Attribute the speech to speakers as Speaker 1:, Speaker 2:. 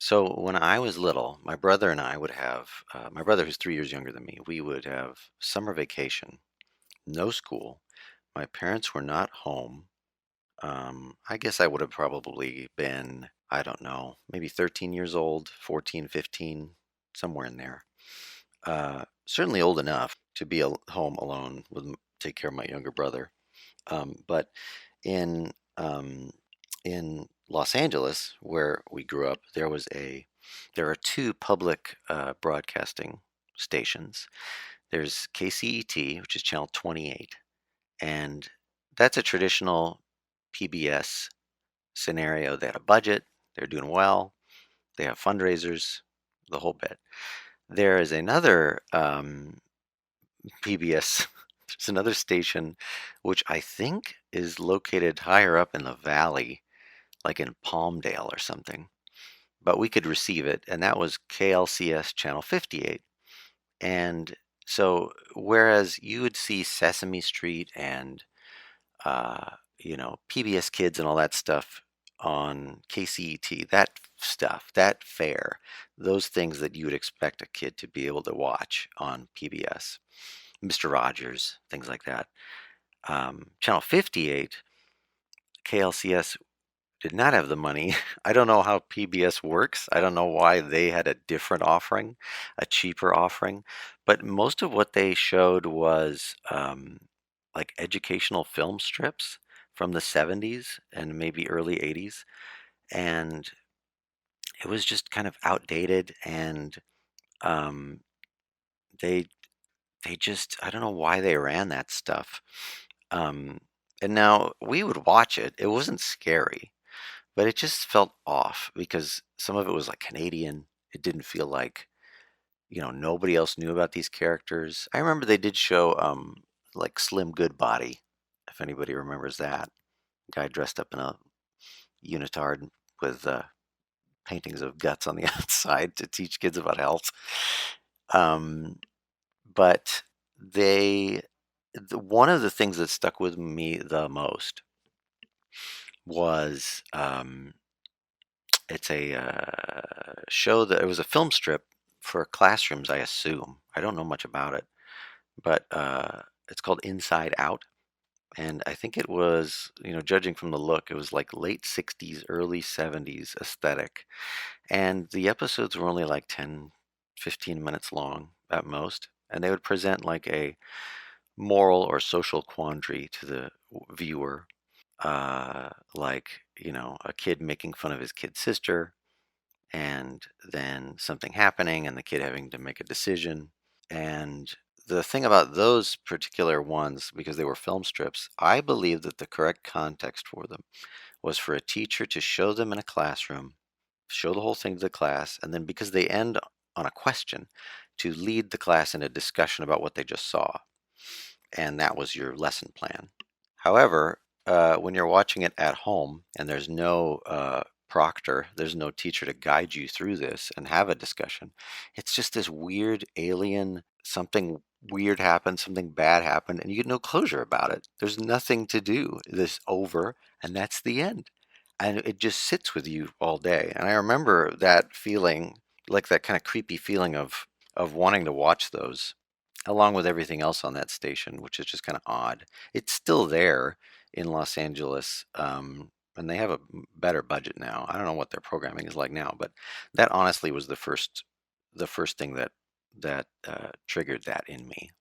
Speaker 1: So when I was little, my brother and I would have, my brother who's 3 years younger than me, we would have summer vacation, no school. My parents were not home. I guess I would have probably been, I don't know, maybe 13 years old, 14, 15, somewhere in there. Certainly old enough to be home alone with take care of my younger brother. But in in Los Angeles, where we grew up, there are two public broadcasting stations. There's KCET, which is channel 28, and that's a traditional PBS scenario. They had a budget, they're doing well, they have fundraisers, the whole bit. There is another PBS. There's another station which I think is located higher up in the valley, like in Palmdale or something. But we could receive it, and that was KLCS channel 58. And so, whereas you would see Sesame Street and PBS Kids and all that stuff on KCET, that stuff, that fare, those things that you would expect a kid to be able to watch on PBS, Mr. Rogers, things like that. Channel 58, KLCS did not have the money. I don't know how PBS works. I don't know why they had a different offering, a cheaper offering. But most of what they showed was like educational film strips from the 70s and maybe early 80s. And it was just kind of outdated. And um, they, they just, I don't know why they ran that stuff. Um, and now we would watch it. It wasn't scary. But it just felt off because some of it was like Canadian. It didn't feel like, nobody else knew about these characters. I remember they did show like Slim Goodbody, if anybody remembers that. Guy dressed up in a unitard with paintings of guts on the outside to teach kids about health. Um, but one of the things that stuck with me the most was it's a show that it was a film strip for classrooms, I assume. I don't know much about it, but it's called Inside Out. And I think it was, judging from the look, it was like late 60s, early 70s aesthetic. And the episodes were only like 10, 15 minutes long at most. And they would present like a moral or social quandary to the viewer, like, a kid making fun of his kid sister and then something happening and the kid having to make a decision. And the thing about those particular ones, because they were film strips, I believe that the correct context for them was for a teacher to show them in a classroom, show the whole thing to the class, and then because they end on a question, to lead the class in a discussion about what they just saw. And that was your lesson plan. However, when you're watching it at home and there's no proctor, there's no teacher to guide you through this and have a discussion. It's just this weird alien, something weird happened, something bad happened, and you get no closure about it. There's nothing to do. This over, and that's the end. And it just sits with you all day. And I remember that feeling, like that kind of creepy feeling of wanting to watch those, along with everything else on that station, which is just kind of odd. It's still there in Los Angeles, and they have a better budget now. I don't know what their programming is like now, but that honestly was the first thing that triggered that in me.